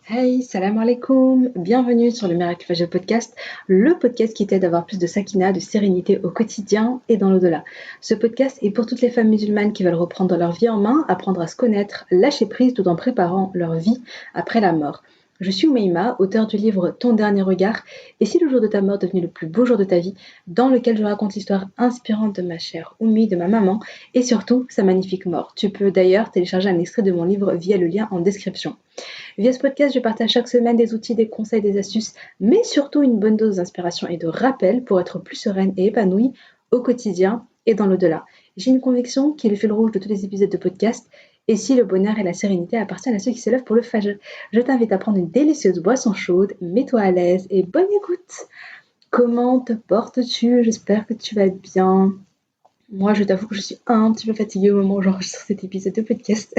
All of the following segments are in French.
Hey, salam alaikum, bienvenue sur le Miracle Fajr Podcast, le podcast qui t'aide à avoir plus de sakina, de sérénité au quotidien et dans l'au-delà. Ce podcast est pour toutes les femmes musulmanes qui veulent reprendre leur vie en main, apprendre à se connaître, lâcher prise tout en préparant leur vie après la mort. Je suis Oumaima, auteure du livre Ton dernier regard, et si le jour de ta mort devenait le plus beau jour de ta vie, dans lequel je raconte l'histoire inspirante de ma chère Oumi, de ma maman, et surtout sa magnifique mort. Tu peux d'ailleurs télécharger un extrait de mon livre via le lien en description. Via ce podcast, je partage chaque semaine des outils, des conseils, des astuces, mais surtout une bonne dose d'inspiration et de rappel pour être plus sereine et épanouie au quotidien et dans l'au-delà. J'ai une conviction qui est le fil rouge de tous les épisodes de podcast. Et si le bonheur et la sérénité appartiennent à ceux qui se lèvent pour le fajr, je t'invite à prendre une délicieuse boisson chaude, mets-toi à l'aise et bonne écoute. Comment te portes-tu? J'espère que tu vas bien. Moi, je t'avoue que je suis un petit peu fatiguée au moment où j'enregistre cet épisode de podcast.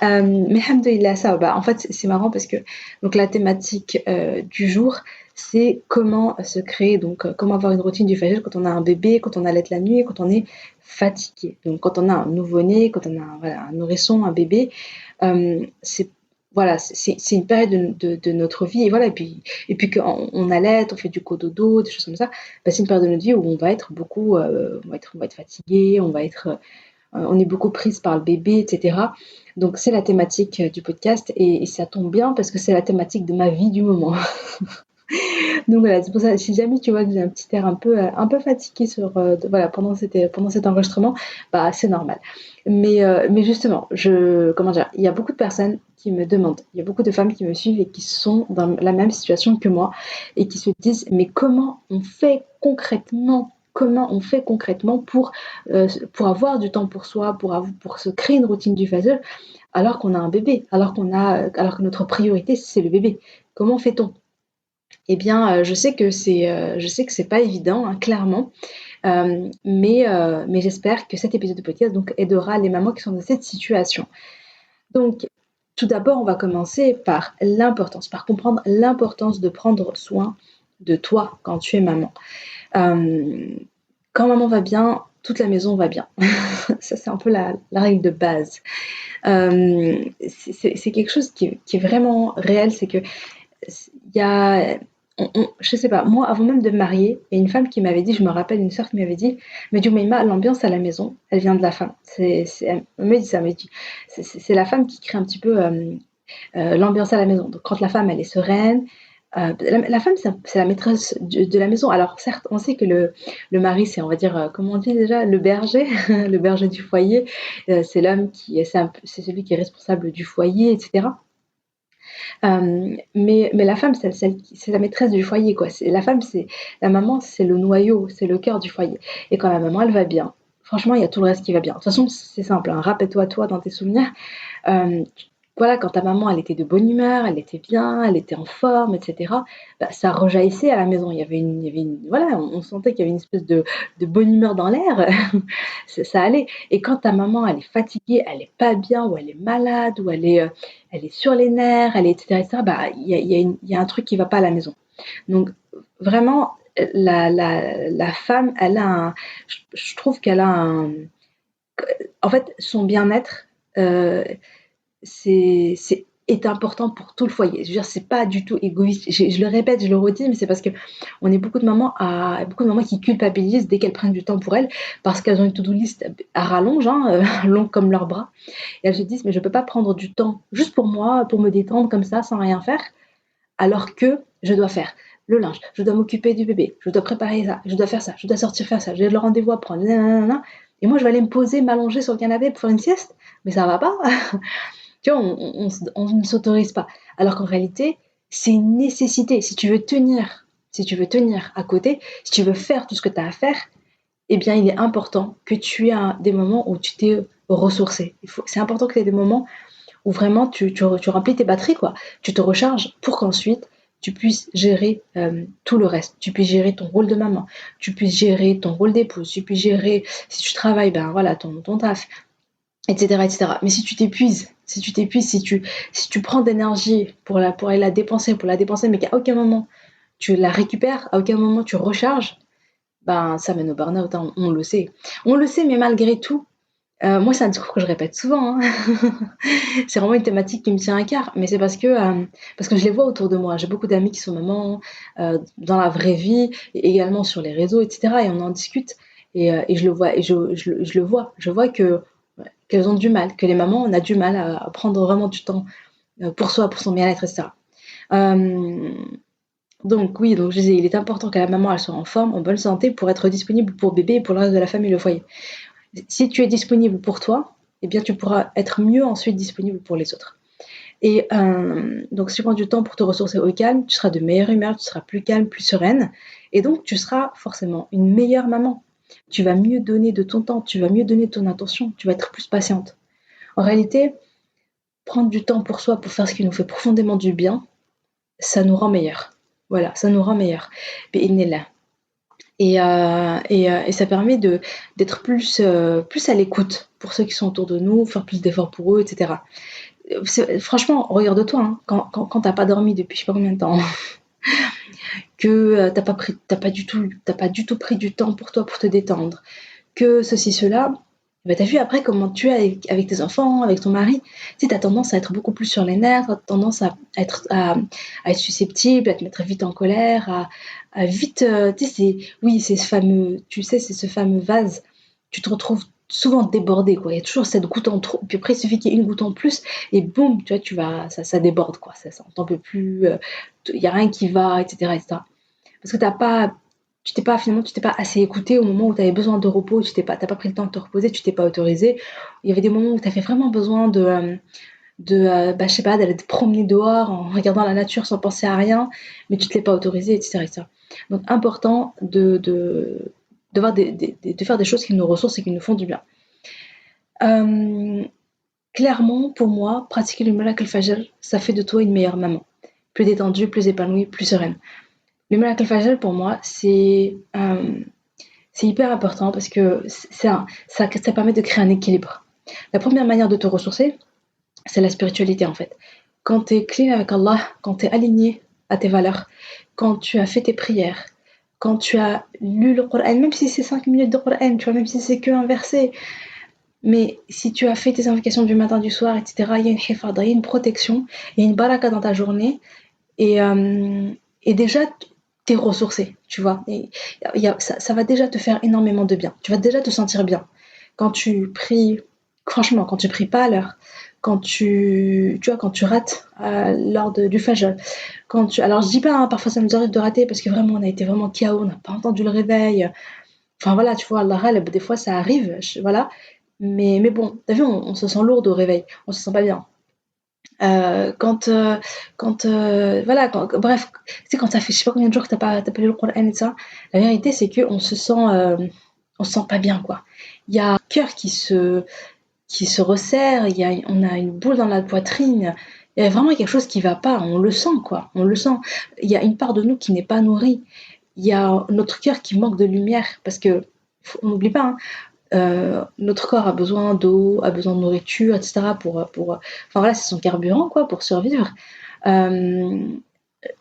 Mais hamdoulilah, ça va. En fait, c'est marrant parce que donc la thématique du jour, c'est comment se créer, donc comment avoir une routine du fajr quand on a un bébé, quand on allait la nuit, quand on est fatigué. Donc quand on a un nouveau-né, quand on a voilà, un nourrisson, un bébé, c'est voilà, c'est une période de notre vie et voilà et puis quand on allait, on fait du cododo, des choses comme ça, bah, c'est une période de notre vie où on va être beaucoup, on va être fatigué, on est beaucoup prise par le bébé, etc. Donc c'est la thématique du podcast et ça tombe bien parce que c'est la thématique de ma vie du moment. Donc voilà, c'est pour ça, si jamais tu vois que j'ai un petit air un peu fatigué voilà, pendant cet enregistrement, bah c'est normal. Mais justement, comment dire, il y a beaucoup de personnes qui me demandent, il y a beaucoup de femmes qui me suivent et qui sont dans la même situation que moi et qui se disent, mais comment on fait concrètement pour avoir du temps pour soi, pour se créer une routine du fajr, alors qu'on a un bébé, alors que notre priorité c'est le bébé. Comment fait-on? Eh bien, je sais que c'est pas évident, hein, clairement, mais j'espère que cet épisode de podcast donc aidera les mamans qui sont dans cette situation. Donc, tout d'abord, on va commencer par comprendre l'importance de prendre soin de toi quand tu es maman. Hem, Quand maman va bien, toute la maison va bien. Ça, c'est un peu la règle de base. C'est quelque chose qui est vraiment réel, c'est que il y a je sais pas, moi, avant même de me marier, il y a une femme qui m'avait dit, je me rappelle une sœur qui m'avait dit, mais Maïma, l'ambiance à la maison, elle vient de la femme. Elle me dit ça, elle me dit, c'est la femme qui crée un petit peu l'ambiance à la maison. Donc quand la femme, elle est sereine, la femme, c'est la maîtresse de la maison. Alors certes, on sait que le mari, c'est, on va dire, comment on dit déjà, le berger, le berger du foyer. C'est l'homme c'est celui qui est responsable du foyer, etc. Mais la femme, c'est la maîtresse du foyer, quoi. La femme, c'est la maman, c'est le noyau, c'est le cœur du foyer. Et quand la maman, elle va bien, franchement, il y a tout le reste qui va bien. De toute façon, c'est simple, hein. Rappelle-toi, toi, dans tes souvenirs, euh, voilà, quand ta maman, elle était de bonne humeur, elle était bien, elle était en forme, etc., bah, ça rejaillissait à la maison. Voilà, on sentait qu'il y avait une espèce de bonne humeur dans l'air. Ça allait. Et quand ta maman, elle est fatiguée, elle est pas bien, ou elle est malade, ou elle est sur les nerfs, etc., bah, il y a un truc qui va pas à la maison. Donc, vraiment, la femme, je trouve qu'elle a en fait, son bien-être, euh, est important pour tout le foyer. Je veux dire, c'est pas du tout égoïste. Je le répète, je le redis, mais c'est parce que on est beaucoup de mamans qui culpabilisent dès qu'elles prennent du temps pour elles, parce qu'elles ont une to-do list à rallonge, hein, longue comme leurs bras, et elles se disent, mais je peux pas prendre du temps juste pour moi, pour me détendre comme ça, sans rien faire, alors que je dois faire le linge, je dois m'occuper du bébé, je dois préparer ça, je dois faire ça, je dois sortir faire ça, j'ai le rendez-vous à prendre, nanana, et moi je vais aller me poser, m'allonger sur le canapé pour faire une sieste, mais ça va pas. Tu vois, on ne s'autorise pas. Alors qu'en réalité, c'est une nécessité. Si tu veux tenir à côté, si tu veux faire tout ce que tu as à faire, eh bien, il est important que tu aies des moments où tu t'es ressourcé. C'est important que tu aies des moments où vraiment tu remplis tes batteries, quoi. Tu te recharges pour qu'ensuite tu puisses gérer tout le reste. Tu puisses gérer ton rôle de maman, tu puisses gérer ton rôle d'épouse, tu puisses gérer, si tu travailles, ben voilà, ton taf, etc., etc. Mais si tu t'épuises, si tu prends d'énergie pour aller la dépenser, mais qu'à aucun moment tu la récupères, à aucun moment tu recharges, ben ça mène au burn-out, hein, on le sait. On le sait, mais malgré tout, Moi, c'est un discours que je répète souvent, hein. C'est vraiment une thématique qui me tient à cœur, mais c'est parce que je les vois autour de moi. J'ai beaucoup d'amis qui sont mamans, dans la vraie vie et également sur les réseaux et cetera et on en discute et je le vois et je le vois. Je vois que ouais, qu'elles ont du mal, que les mamans, on a du mal à prendre vraiment du temps, pour soi, pour son bien-être et cetera. Hem, donc oui, donc je disais, il est important que la maman, elle soit en forme, en bonne santé pour être disponible pour bébé et pour le reste de la famille, le foyer. Si tu es disponible pour toi, eh bien, tu pourras être mieux ensuite disponible pour les autres. Et donc, si tu prends du temps pour te ressourcer au calme, tu seras de meilleure humeur, tu seras plus calme, plus sereine. Et donc, tu seras forcément une meilleure maman. Tu vas mieux donner de ton temps, tu vas mieux donner de ton attention, tu vas être plus patiente. En réalité, prendre du temps pour soi, pour faire ce qui nous fait profondément du bien, ça nous rend meilleurs. Voilà, ça nous rend meilleurs. Et ça permet d'être plus à l'écoute pour ceux qui sont autour de nous, faire plus d'efforts pour eux, etc. Franchement, regarde-toi, hein, quand t'as pas dormi depuis je sais pas combien de temps, que t'as pas du tout pris du temps pour toi pour te détendre, que ceci, cela, bah, t'as vu après comment tu es avec tes enfants, avec ton mari, tu sais, t'as tendance à être beaucoup plus sur les nerfs, t'as tendance à être susceptible, à te mettre vite en colère, à vite, tu sais, oui, c'est ce fameux, tu sais, c'est ce fameux vase, tu te retrouves souvent débordé, quoi. Il y a toujours cette goutte en trop, puis après, il suffit qu'il y ait une goutte en plus, et boum, tu vois, ça déborde, quoi. On t'en peut plus, il y a rien qui va, etc., etc. Parce que finalement, tu t'es pas assez écouté au moment où tu avais besoin de repos, t'as pas pris le temps de te reposer, tu t'es pas autorisé. Il y avait des moments où tu avais vraiment besoin bah, je sais pas, d'aller te promener dehors en regardant la nature sans penser à rien, mais tu te l'es pas autorisé, etc., etc. Donc, important de faire des choses qui nous ressourcent et qui nous font du bien. Euh, Clairement, pour moi, pratiquer le Malak al-Fajr, ça fait de toi une meilleure maman. Plus détendue, plus épanouie, plus sereine. Le Malak al-Fajr, pour moi, c'est hyper important parce que ça permet de créer un équilibre. La première manière de te ressourcer, c'est la spiritualité en fait. Quand tu es clean avec Allah, quand tu es aligné à tes valeurs, quand tu as fait tes prières, quand tu as lu le Coran, même si c'est 5 minutes de Coran, tu vois, même si c'est qu'un verset, mais si tu as fait tes invocations du matin, du soir, etc., il y a une hifada, il y a une protection, il y a une baraka dans ta journée, et, euh, et déjà, t'es ressourcé, tu vois. Ça va déjà te faire énormément de bien. Tu vas déjà te sentir bien. Quand tu pries, franchement, quand tu pries pas à l'heure, quand tu rates lors du fajr, alors je dis pas, hein, parfois ça nous arrive de rater parce que vraiment on a été vraiment KO, on n'a pas entendu le réveil. Enfin voilà, tu vois, Allah, des fois ça arrive, voilà. Mais bon, t'as vu, on se sent lourde au réveil, on se sent pas bien. Euh, quand, euh, voilà, bref, tu sais, quand ça fait je sais pas combien de jours que t'as pas lu le Coran et ça, la vérité c'est qu'on on se sent pas bien, quoi. Il y a un cœur qui se resserre, on a une boule dans la poitrine, il y a vraiment quelque chose qui va pas, on le sent, quoi, on le sent. Il y a une part de nous qui n'est pas nourrie, il y a notre cœur qui manque de lumière, parce que, on n'oublie pas, hein, notre corps a besoin d'eau, a besoin de nourriture, etc. Enfin voilà, c'est son carburant quoi pour survivre. Euh,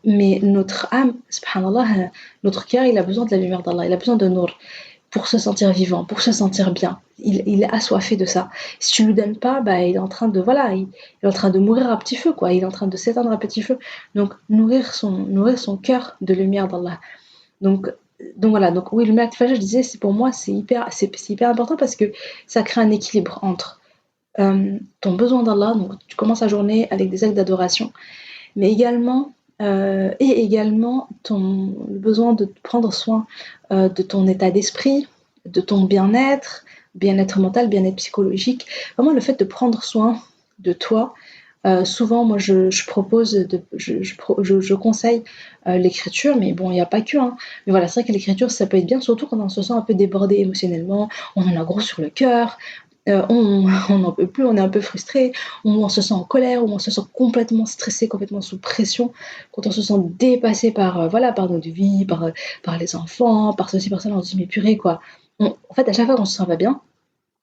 mais notre âme, subhanallah, notre cœur, il a besoin de la lumière d'Allah, il a besoin de nour pour se sentir vivant, pour se sentir bien. Il est assoiffé de ça. Si tu lui donnes pas, bah, il est en train de voilà, il est en train de mourir à petit feu quoi. Il est en train de s'éteindre à petit feu. Donc nourrir son cœur de lumière d'Allah. Donc, donc voilà, donc oui, le Miracle Fajr, je disais, c'est pour moi, c'est hyper important parce que ça crée un équilibre entre ton besoin d'Allah, donc tu commences la journée avec des actes d'adoration, mais également le besoin de prendre soin de ton état d'esprit, de ton bien-être mental, bien-être psychologique, vraiment le fait de prendre soin de toi. Souvent, moi, je conseille l'écriture, mais bon, il n'y a pas que. Hein. Mais voilà, c'est vrai que l'écriture, ça peut être bien, surtout quand on se sent un peu débordé émotionnellement, on en a gros sur le cœur, on n'en peut plus, on est un peu frustré, on se sent en colère, ou on se sent complètement stressé, complètement sous pression, quand on se sent dépassé voilà, par notre vie, par les enfants, par ceci, par cela, on se dit, mais purée, quoi. En fait, à chaque fois qu'on se sent pas bien,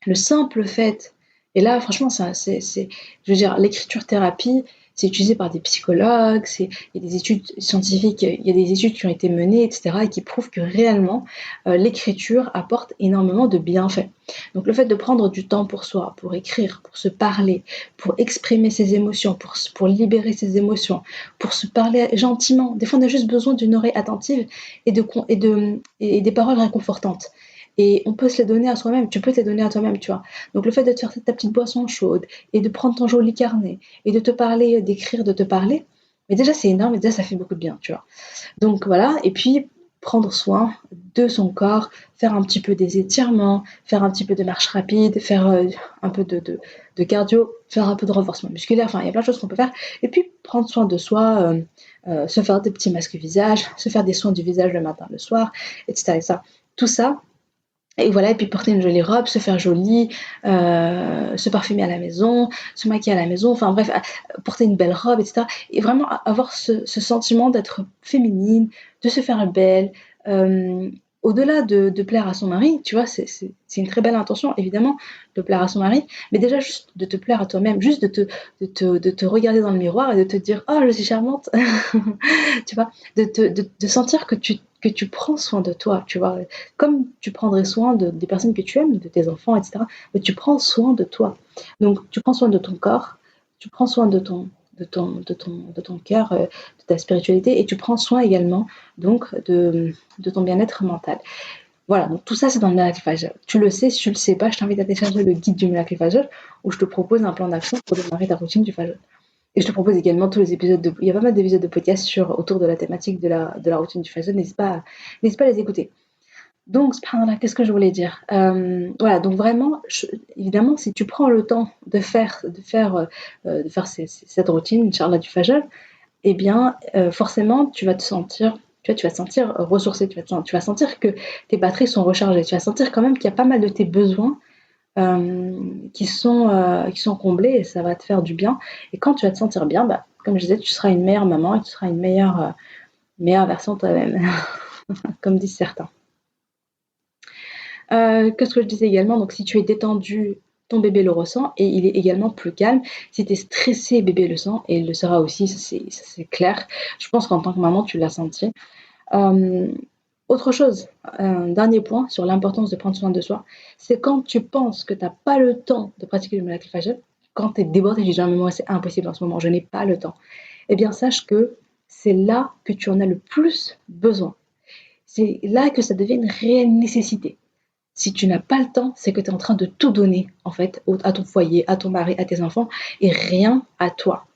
le simple fait, et là, franchement, je veux dire, l'écriture thérapie, c'est utilisé par des psychologues, il y a des études scientifiques, il y a des études qui ont été menées, etc., et qui prouvent que réellement, l'écriture apporte énormément de bienfaits. Donc le fait de prendre du temps pour soi, pour écrire, pour se parler, pour exprimer ses émotions, pour libérer ses émotions, pour se parler gentiment. Des fois, on a juste besoin d'une oreille attentive et des paroles réconfortantes. Et on peut se les donner à soi-même, tu peux te les donner à toi-même, tu vois. Donc le fait de te faire ta petite boisson chaude et de prendre ton joli carnet et de te parler, d'écrire, de te parler, mais déjà c'est énorme et déjà ça fait beaucoup de bien, tu vois. Donc voilà, et puis prendre soin de son corps, faire un petit peu des étirements, faire un petit peu de marche rapide, faire un peu de cardio, faire un peu de renforcement musculaire, enfin il y a plein de choses qu'on peut faire. Et puis prendre soin de soi, se faire des petits masques visage, se faire des soins du visage le matin, le soir, etc. etc. Tout ça, et voilà, et puis porter une jolie robe, se faire jolie, se parfumer à la maison, se maquiller à la maison, enfin bref, porter une belle robe, etc. Et vraiment avoir ce sentiment d'être féminine, de se faire belle. euh, Au-delà de plaire à son mari, tu vois, c'est une très belle intention, évidemment, de plaire à son mari, mais déjà juste de te plaire à toi-même, juste de te regarder dans le miroir et de te dire «Oh, je suis charmante!» Tu vois, de sentir que tu prends soin de toi, tu vois, comme tu prendrais soin des personnes que tu aimes, de tes enfants, etc. Mais tu prends soin de toi. Donc, tu prends soin de ton corps, tu prends soin de ton cœur, de ta spiritualité, et tu prends soin également donc de ton bien-être mental. Voilà, donc tout ça c'est dans le Miracle Fajr. Tu le sais, si tu le sais pas, je t'invite à télécharger le guide du Miracle Fajr où je te propose un plan d'action pour démarrer ta routine du Fajr. Et je te propose également tous les épisodes il y a pas mal d'épisodes de podcast autour de la thématique de la routine du Fajr. N'hésite pas à les écouter. Donc, subhanallah, qu'est-ce que je voulais dire? Voilà, donc vraiment, évidemment, si tu prends le temps de faire cette routine, Inch'Allah, du Fajr, eh bien, forcément, tu vas te sentir ressourcé, tu vas sentir que tes batteries sont rechargées, tu vas sentir quand même qu'il y a pas mal de tes besoins qui sont comblés, et ça va te faire du bien. Et quand tu vas te sentir bien, bah, comme je disais, tu seras une meilleure maman et tu seras une meilleure version de toi-même, comme disent certains. Qu'est-ce que je disais également? Donc, si tu es détendu, ton bébé le ressent et il est également plus calme. Si tu es stressé, bébé le sent et il le sera aussi, ça c'est clair. Je pense qu'en tant que maman, tu l'as senti. Euh, Autre chose, un dernier point sur l'importance de prendre soin de soi, c'est quand tu penses que tu n'as pas le temps de pratiquer le Malak Fajr, quand tu es débordé, tu dis: mais moi c'est impossible en ce moment, je n'ai pas le temps. Eh bien, sache que c'est là que tu en as le plus besoin. C'est là que ça devient une réelle nécessité. Si tu n'as pas le temps, c'est que tu es en train de tout donner, en fait, à ton foyer, à ton mari, à tes enfants, et rien à toi.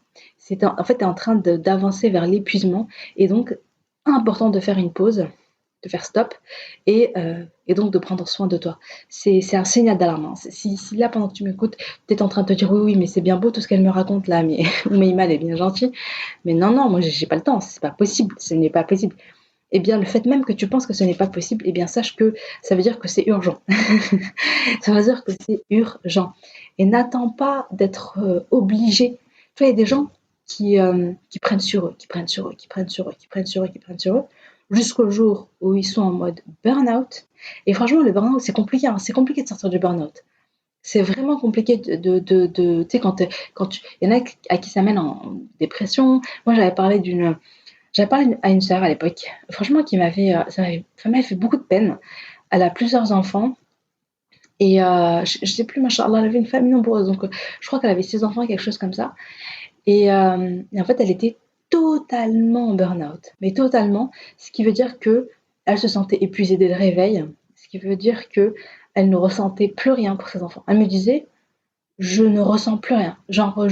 En fait, tu es en train d'avancer vers l'épuisement, et donc, important de faire une pause, de faire stop, et donc de prendre soin de toi. C'est un signal d'alarme, hein. Si là, pendant que tu m'écoutes, tu es en train de te dire: oui, oui, mais c'est bien beau tout ce qu'elle me raconte là, mais Maïma, elle est bien gentille. Mais non, non, moi, j'ai pas le temps, c'est pas possible, ce n'est pas possible. Eh bien, le fait même que tu penses que ce n'est pas possible, eh bien, sache que ça veut dire que c'est urgent. Ça veut dire que c'est urgent. Et n'attends pas d'être obligé. Tu vois, il y a des gens qui prennent sur eux, qui prennent sur eux, qui prennent sur eux, qui prennent sur eux, qui prennent sur eux, jusqu'au jour où ils sont en mode burn-out. Et franchement, le burn-out, c'est compliqué, hein. C'est compliqué de sortir du burn-out. C'est vraiment compliqué tu sais, il y en a à qui ça mène en dépression. Moi, j'avais parlé à une sœur à l'époque, franchement, ça m'avait fait beaucoup de peine. Elle a plusieurs enfants et je ne sais plus, machallah, elle avait une famille nombreuse, donc je crois qu'elle avait 6 enfants, quelque chose comme ça. Et en fait, elle était totalement en burn-out, mais totalement, ce qui veut dire que elle se sentait épuisée dès le réveil, ce qui veut dire que elle ne ressentait plus rien pour ses enfants. Elle me disait: je ne ressens plus rien. Genre,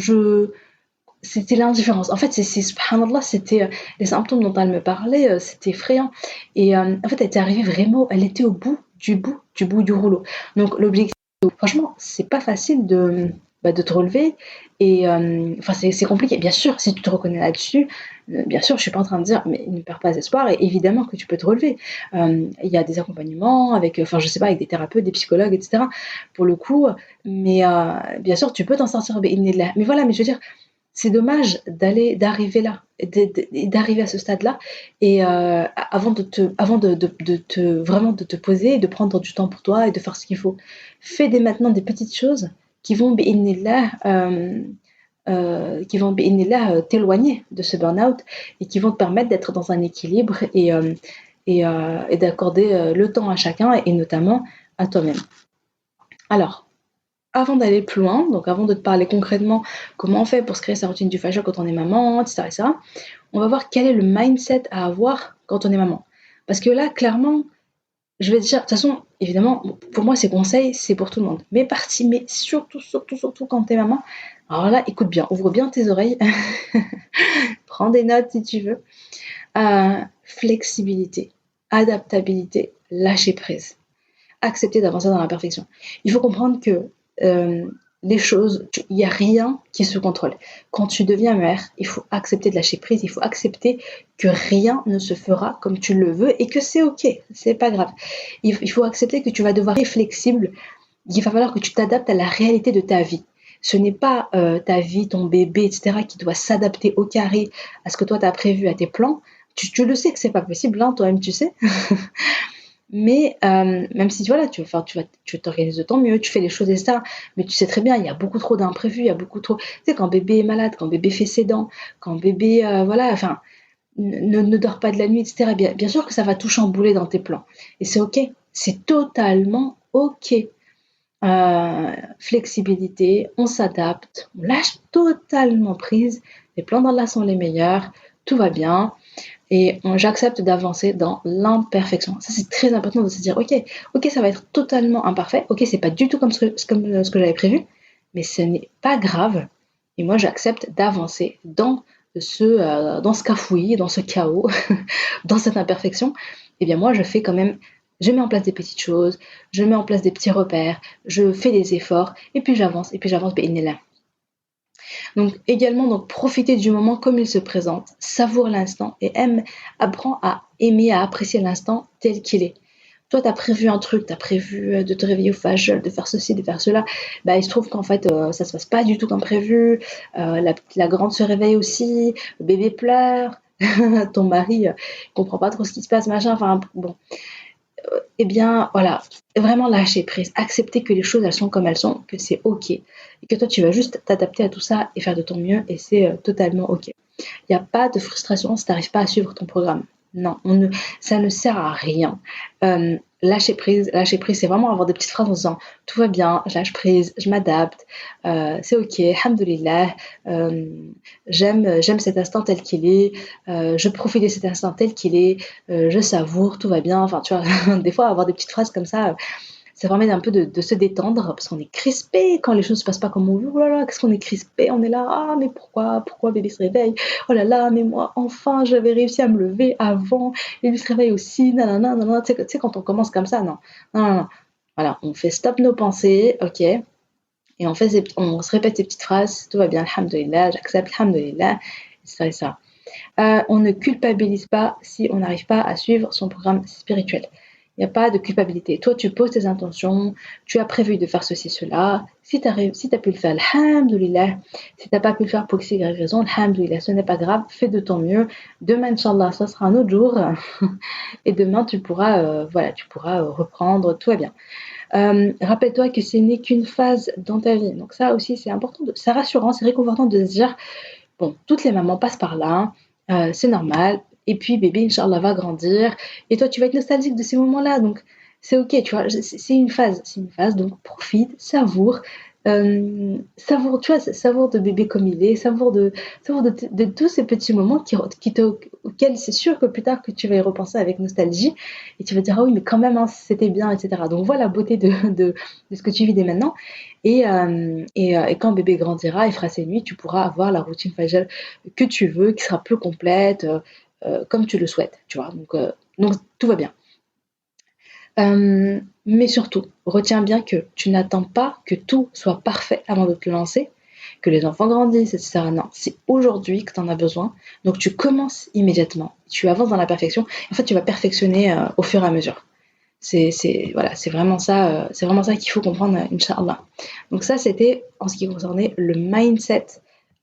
c'était l'indifférence. En fait, subhanallah, c'était les symptômes dont elle me parlait, c'était effrayant. Et en fait, elle était arrivée vraiment, elle était au bout du rouleau. Donc, l'objectif, franchement, c'est pas facile de te relever. Et enfin, c'est compliqué. Bien sûr, si tu te reconnais là-dessus, bien sûr, je suis pas en train de dire, mais ne perds pas espoir. Et évidemment que tu peux te relever. Il y a des accompagnements avec, enfin, je sais pas, avec des thérapeutes, des psychologues, etc. Pour le coup, mais bien sûr, tu peux t'en sortir. Mais voilà, mais je veux dire, c'est dommage d'arriver là, d'arriver à ce stade-là, et avant de vraiment de te poser, et de prendre du temps pour toi et de faire ce qu'il faut. Fais dès maintenant des petites choses qui vont, bi'idhnillah, qui vont t'éloigner de ce burn-out et qui vont te permettre d'être dans un équilibre et d'accorder le temps à chacun et notamment à toi-même. Alors, avant d'aller plus loin, donc avant de te parler concrètement comment on fait pour se créer sa routine du fajr quand on est maman, etc., etc., on va voir quel est le mindset à avoir quand on est maman. Parce que là, clairement, je vais te dire, de toute façon, évidemment, pour moi, ces conseils, c'est pour tout le monde. Mais surtout quand t'es maman. Alors là, écoute bien, ouvre bien tes oreilles, prends des notes si tu veux. Flexibilité, adaptabilité, lâcher prise. Accepter d'avancer dans l'imperfection. Il faut comprendre que les choses, il n'y a rien qui se contrôle. Quand tu deviens mère, il faut accepter de lâcher prise, il faut accepter que rien ne se fera comme tu le veux et que c'est ok, c'est pas grave. Il faut accepter que tu vas devoir être flexible, il va falloir que tu t'adaptes à la réalité de ta vie. Ce n'est pas ta vie, ton bébé, etc. qui doit s'adapter au carré à ce que toi tu as prévu, à tes plans. Tu le sais que c'est pas possible, hein, toi-même tu sais. Mais même si voilà, tu t'organises de ton mieux, tu fais les choses et ça, mais tu sais très bien, il y a beaucoup trop d'imprévus, il y a beaucoup trop. Tu sais, quand bébé est malade, quand bébé fait ses dents, quand bébé, voilà, enfin, ne dort pas de la nuit, etc. Bien sûr que ça va tout chambouler dans tes plans. Et c'est ok, c'est totalement ok. Flexibilité, on s'adapte, on lâche totalement prise, les plans d'Allah sont les meilleurs, tout va bien. Et j'accepte d'avancer dans l'imperfection. Ça, c'est très important de se dire, ok, ça va être totalement imparfait. Ok, c'est pas du tout comme ce que j'avais prévu, mais ce n'est pas grave. Et moi, j'accepte d'avancer dans ce cafouillis, dans ce chaos, dans cette imperfection. Et bien, moi, je mets en place des petites choses, je mets en place des petits repères, je fais des efforts, et puis j'avance, là. Donc également, donc profiter du moment comme il se présente, savoure l'instant et apprends à aimer, à apprécier l'instant tel qu'il est. Toi, tu as prévu un truc, tu as prévu de te réveiller au fajr, de faire ceci, de faire cela. Bah, il se trouve qu'en fait, ça se passe pas du tout comme prévu. La grande se réveille aussi, le bébé pleure, ton mari comprend pas trop ce qui se passe, machin. Enfin, bon, eh bien, voilà, vraiment lâcher prise, accepter que les choses, elles sont comme elles sont, que c'est ok, et que toi, tu vas juste t'adapter à tout ça et faire de ton mieux, et c'est totalement ok. Il n'y a pas de frustration si tu n'arrives pas à suivre ton programme. Non, ça ne sert à rien. Lâcher prise, c'est vraiment avoir des petites phrases en disant tout va bien, je lâche prise, je m'adapte, c'est ok, alhamdoulilah, j'aime cet instant tel qu'il est, je profite de cet instant tel qu'il est, je savoure, tout va bien. Enfin, tu vois, des fois, avoir des petites phrases comme ça permet un peu de se détendre parce qu'on est crispé quand les choses ne se passent pas comme on veut. Oh là là, qu'est-ce qu'on est crispé, on est là, ah mais pourquoi bébé se réveille, oh là là, mais moi enfin j'avais réussi à me lever avant, et lui se réveille aussi, nanana, nanana. Tu sais, quand on commence comme ça, non, non, non, non. Voilà, on fait stop nos pensées, ok, et on se répète ces petites phrases, tout va bien, alhamdoulilah, j'accepte, alhamdoulilah, etc. etc. On ne culpabilise pas si on n'arrive pas à suivre son programme spirituel. Il n'y a pas de culpabilité. Toi, tu poses tes intentions, tu as prévu de faire ceci, cela. Si tu as pu le faire, alhamdoulilah. Si tu n'as pas pu le faire pour X, Y raison, alhamdoulilah, ce n'est pas grave, fais de ton mieux. Demain, Inch'Allah, ça sera un autre jour. Et demain, tu pourras reprendre, tout va bien. Rappelle-toi que ce n'est qu'une phase dans ta vie. Donc ça aussi, c'est important, c'est rassurant, c'est réconfortant de se dire, bon, toutes les mamans passent par là, c'est normal. Et puis bébé, Inch'Allah, va grandir. Et toi, tu vas être nostalgique de ces moments-là. Donc, c'est ok, tu vois. C'est une phase. C'est une phase. Donc, profite, savoure. Savoure, tu vois, savoure de bébé comme il est. Savoure de tous ces petits moments auxquels c'est sûr que plus tard que tu vas y repenser avec nostalgie. Et tu vas dire, ah oui, mais quand même, hein, c'était bien, etc. Donc, voilà la beauté de ce que tu vis dès maintenant. Et quand bébé grandira et fera ses nuits, tu pourras avoir la routine fajr que tu veux, qui sera plus complète, comme tu le souhaites, tu vois. Donc tout va bien. Mais surtout, retiens bien que tu n'attends pas que tout soit parfait avant de te lancer, que les enfants grandissent, etc. Non, c'est aujourd'hui que tu en as besoin. Donc tu commences immédiatement, tu avances dans la perfection. En fait, tu vas perfectionner au fur et à mesure. C'est vraiment ça, qu'il faut comprendre, Inch'Allah. Donc ça, c'était en ce qui concernait le mindset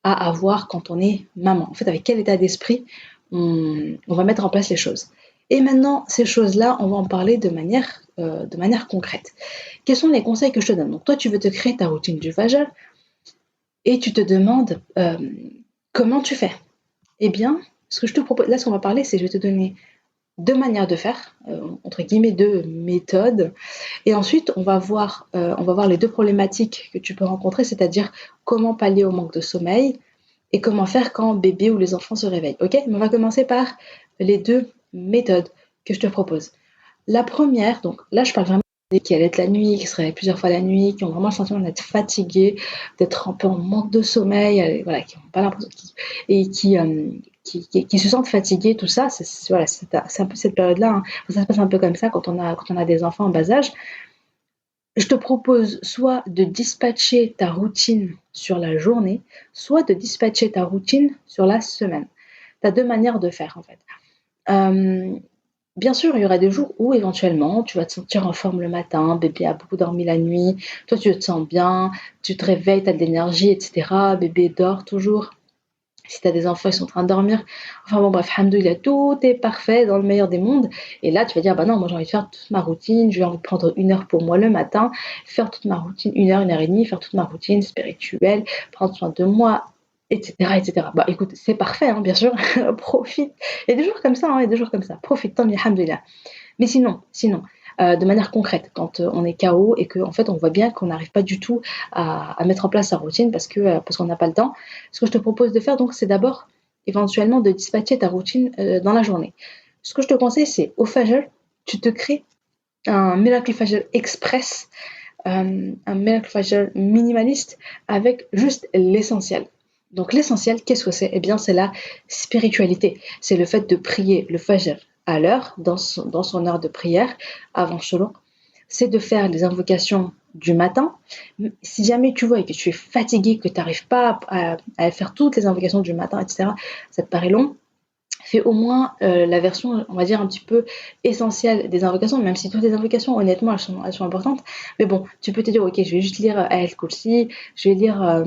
à avoir quand on est maman. En fait, avec quel état d'esprit on va mettre en place les choses. Et maintenant, ces choses-là, on va en parler de manière concrète. Quels sont les conseils que je te donne? Donc toi, tu veux te créer ta routine du Fajr. et tu te demandes comment tu fais. Eh bien, ce que je te propose, là, ce qu'on va parler, c'est je vais te donner deux manières de faire, entre guillemets, deux méthodes. Et ensuite, on va voir les deux problématiques que tu peux rencontrer, c'est-à-dire comment pallier au manque de sommeil et comment faire quand bébé ou les enfants se réveillent. Ok? Mais on va commencer par les deux méthodes que je te propose. La première, donc là, je parle vraiment qui allaitent la nuit, qui se réveillent plusieurs fois la nuit, qui ont vraiment le sentiment d'être fatigués, d'être un peu en manque de sommeil, voilà, qui n'ont pas l'impression, et qui se sentent fatigués, tout ça, voilà, c'est un peu cette période-là. Hein. Ça se passe un peu comme ça quand on a des enfants en bas âge. Je te propose soit de dispatcher ta routine sur la journée, soit de dispatcher ta routine sur la semaine. Tu as deux manières de faire en fait. Euh, Bien sûr, il y aura des jours où éventuellement tu vas te sentir en forme le matin, bébé a beaucoup dormi la nuit, toi tu te sens bien, tu te réveilles, tu as de l'énergie, etc. Bébé dort toujours. Si tu as des enfants, ils sont en train de dormir. Enfin bon, bref, alhamdoulilah, tout est parfait dans le meilleur des mondes. Et là, tu vas dire, bah non, moi j'ai envie de faire toute ma routine, je vais envie de prendre 1 heure pour moi le matin, faire toute ma routine, 1 heure et demie, faire toute ma routine spirituelle, prendre soin de moi, etc. etc. Bah écoute, c'est parfait, hein, bien sûr, profite. Il y a des jours comme ça, hein, il y a des jours comme ça. Profite, tant mieux, alhamdoulilah. Mais sinon, de manière concrète, quand on est KO et qu'en fait on voit bien qu'on n'arrive pas du tout à mettre en place sa routine parce qu'on n'a pas le temps, ce que je te propose de faire donc c'est d'abord éventuellement de dispatcher ta routine dans la journée. Ce que je te conseille c'est au Fajr, tu te crées un Miracle Fajr Express, un Miracle Fajr minimaliste avec juste l'essentiel. Donc l'essentiel, qu'est-ce que c'est? Eh bien c'est la spiritualité, c'est le fait de prier le Fajr à l'heure, dans son heure de prière, avant Sholok, c'est de faire les invocations du matin. Si jamais tu vois et que tu es fatigué, que tu n'arrives pas à faire toutes les invocations du matin, etc., ça te paraît long, fais au moins la version, on va dire, un petit peu essentielle des invocations, même si toutes les invocations, honnêtement, elles sont importantes. Mais bon, tu peux te dire, ok, je vais juste lire Ayat Kursi, je vais lire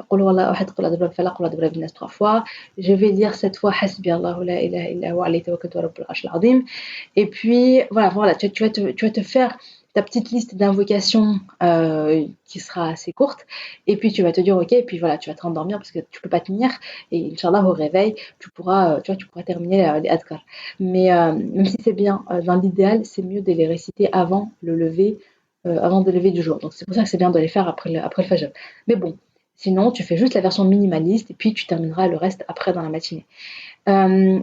قل هو الله أحد قل أعوذ برب الفلق قل أعوذ برب الناس 3 fois, je vais lire cette fois حسبي الله لا إله إلا هو عليه توكلت ورب العرش العظيم. Et puis, voilà tu vas te faire ta petite liste d'invocations qui sera assez courte. Et puis, tu vas te dire, OK, et puis voilà, tu vas te rendormir parce que tu peux pas tenir. Et Inch'Allah, au réveil, tu pourras terminer les adkar. Mais même si c'est bien, dans l'idéal, c'est mieux de les réciter avant de lever du jour. Donc, c'est pour ça que c'est bien de les faire après le fajr. Mais bon, sinon, tu fais juste la version minimaliste et puis tu termineras le reste après dans la matinée.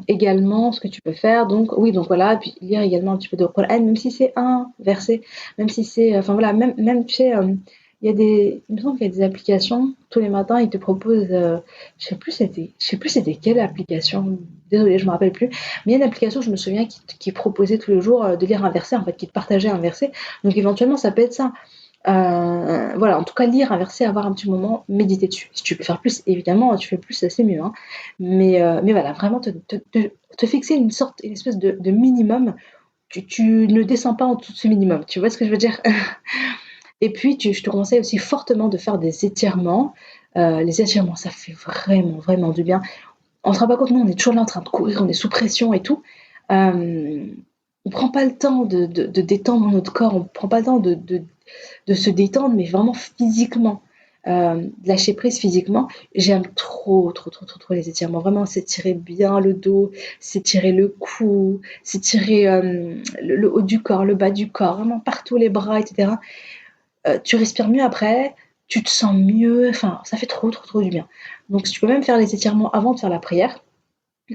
Également, ce que tu peux faire, donc oui, donc voilà, puis lire également un petit peu de Coran, même si c'est un verset, même si c'est, enfin voilà, même tu sais, il me semble qu'il y a des applications, tous les matins, ils te proposent, je sais plus c'était quelle application, désolée, je me rappelle plus, mais il y a une application, je me souviens, qui proposait tous les jours de lire un verset, en fait, qui te partageait un verset, donc éventuellement, ça peut être ça. Voilà, en tout cas, lire un verset, avoir un petit moment, méditer dessus. Si tu peux faire plus, évidemment, tu fais plus, c'est mieux. Hein. Mais voilà, vraiment te fixer une espèce de minimum. Tu ne descends pas en dessous de ce minimum. Tu vois ce que je veux dire? Et puis, je te conseille aussi fortement de faire des étirements. Les étirements, ça fait vraiment, vraiment du bien. On se rend pas compte, nous, on est toujours là en train de courir, on est sous pression et tout. On prend pas le temps de détendre notre corps, on prend pas le temps de se détendre, mais vraiment physiquement. De lâcher prise physiquement. J'aime trop les étirements. Vraiment, s'étirer bien le dos, s'étirer le cou, s'étirer le haut du corps, le bas du corps, vraiment partout, les bras, etc. Tu respires mieux après, tu te sens mieux, enfin, ça fait trop du bien. Donc, tu peux même faire les étirements avant de faire la prière.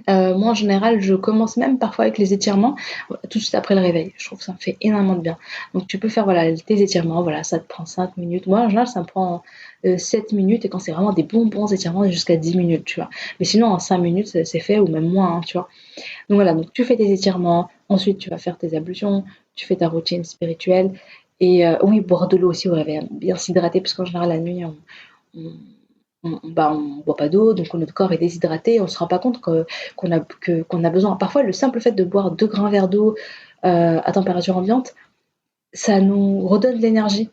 Moi, en général, je commence même parfois avec les étirements tout de suite après le réveil. Je trouve que ça me fait énormément de bien. Donc, tu peux faire voilà, tes étirements. Voilà, ça te prend 5 minutes. Moi, en général, ça me prend 7 minutes. Et quand c'est vraiment des bons étirements, jusqu'à 10 minutes, tu vois. Mais sinon, en 5 minutes, c'est fait, ou même moins, hein, tu vois. Donc, voilà, donc tu fais tes étirements. Ensuite, tu vas faire tes ablutions. Tu fais ta routine spirituelle. Et oui, boire de l'eau aussi au réveil. Hein. Bien s'hydrater, parce qu'en général, la nuit, on on boit pas d'eau, donc notre corps est déshydraté, on se rend pas compte qu'on a besoin. Parfois, le simple fait de boire 2 grands verres d'eau à température ambiante, ça nous redonne de l'énergie,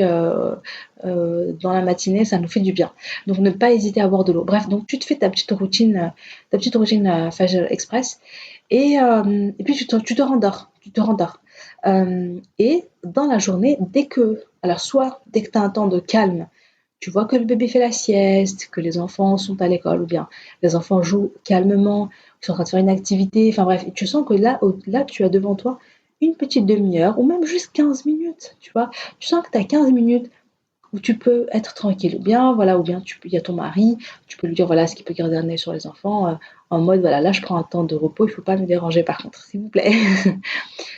dans la matinée, ça nous fait du bien. Donc ne pas hésiter à boire de l'eau. Bref, donc tu te fais ta petite routine Fajr Express, et puis tu te rendors, et dans la journée, alors soit dès que tu as un temps de calme, tu vois que le bébé fait la sieste, que les enfants sont à l'école, ou bien les enfants jouent calmement, ils sont en train de faire une activité, enfin bref, tu sens que là, tu as devant toi une petite demi-heure, ou même juste 15 minutes, tu vois. Tu sens que tu as 15 minutes où tu peux être tranquille, ou bien il y a ton mari, tu peux lui dire voilà ce qu'il peut garder un œil sur les enfants, en mode voilà, là je prends un temps de repos, il ne faut pas me déranger par contre, s'il vous plaît.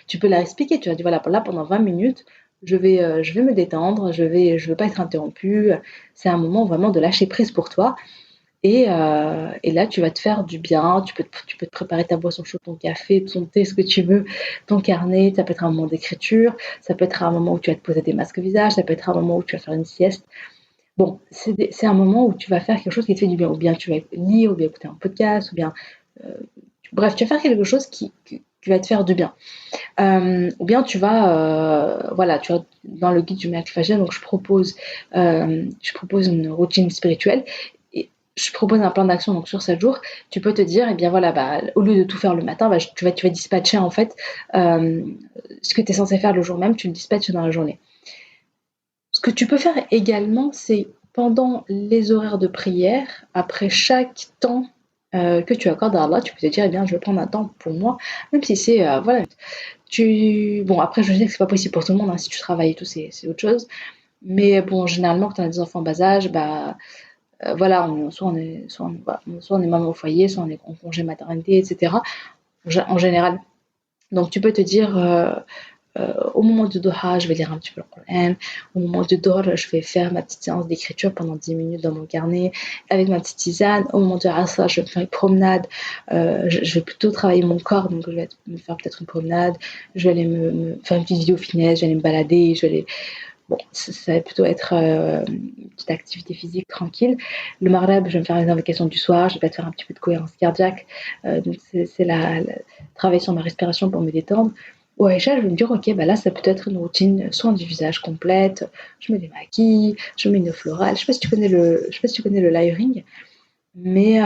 Tu peux leur expliquer, tu vas dire voilà, là pendant 20 minutes, je vais me détendre, je veux pas être interrompue, c'est un moment vraiment de lâcher prise pour toi. Et là, tu vas te faire du bien, tu peux te préparer ta boisson chaude, ton café, ton thé, ce que tu veux, ton carnet, ça peut être un moment d'écriture, ça peut être un moment où tu vas te poser des masques au visage, ça peut être un moment où tu vas faire une sieste. Bon, c'est un moment où tu vas faire quelque chose qui te fait du bien, ou bien tu vas lire, ou bien écouter un podcast, ou bien, bref, tu vas faire quelque chose qui va te faire du bien. Ou bien tu vas, voilà, tu vois, dans le guide du miracle Fajr, donc je propose une routine spirituelle et je propose un plan d'action donc sur 7 jours. Tu peux te dire, eh bien voilà, bah, au lieu de tout faire le matin, bah, tu vas dispatcher en fait ce que tu es censé faire le jour même, tu le dispatches dans la journée. Ce que tu peux faire également, c'est pendant les horaires de prière, après chaque temps que tu accordes à Allah, tu peux te dire, eh bien, je vais prendre un temps pour moi, même si c'est, voilà, bon, après, je sais que c'est pas possible pour tout le monde, hein, si tu travailles et tout, c'est autre chose. Mais bon, généralement, quand on a des enfants en bas âge, bah, voilà, soit on est maman au foyer, soit on est en congé maternité, etc. En général. Donc, tu peux te dire, au moment du Doha, je vais lire un petit peu le Coran. Au moment du Doha, je vais faire ma petite séance d'écriture pendant 10 minutes dans mon carnet avec ma petite tisane. Au moment du Asr, je vais faire une promenade. Je vais plutôt travailler mon corps, donc je vais me faire peut-être une promenade. Je vais aller me faire une petite vidéo finesse, je vais aller me balader, Bon, ça va plutôt être une petite activité physique tranquille. Le Maghreb, je vais me faire les invocations du soir, je vais peut-être faire un petit peu de cohérence cardiaque. Donc c'est travailler sur ma respiration pour me détendre. Au Aïcha, je vais me dire, ok, bah là, ça peut être une routine soin du visage complète. Je me démaquille, je mets une florale. Je sais pas si tu connais le layering, mais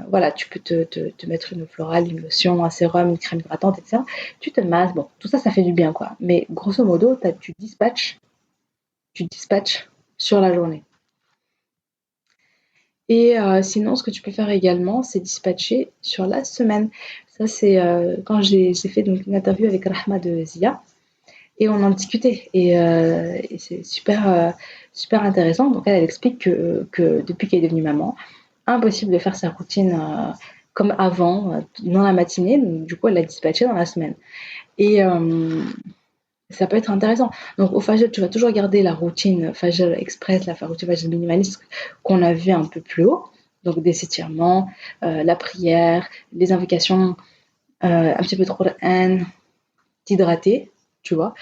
voilà, tu peux te mettre une florale, une lotion, un sérum, une crème hydratante, etc. Tu te masses, bon, tout ça, ça fait du bien, quoi. Mais grosso modo, tu dispatches sur la journée. Et sinon, ce que tu peux faire également, c'est dispatcher sur la semaine. Ça, c'est quand j'ai fait donc, une interview avec Rahma de Zia et on en discutait. Et c'est super intéressant. Donc, elle explique que depuis qu'elle est devenue maman, impossible de faire sa routine comme avant, dans la matinée. Donc, du coup, elle l'a dispatché dans la semaine. Et ça peut être intéressant. Donc au Fajr, tu vas toujours garder la routine Fajr Express, la routine Fajr minimaliste qu'on a vu un peu plus haut. Donc des étirements, la prière, les invocations, un petit peu de Qur'an, t'hydrater, tu vois.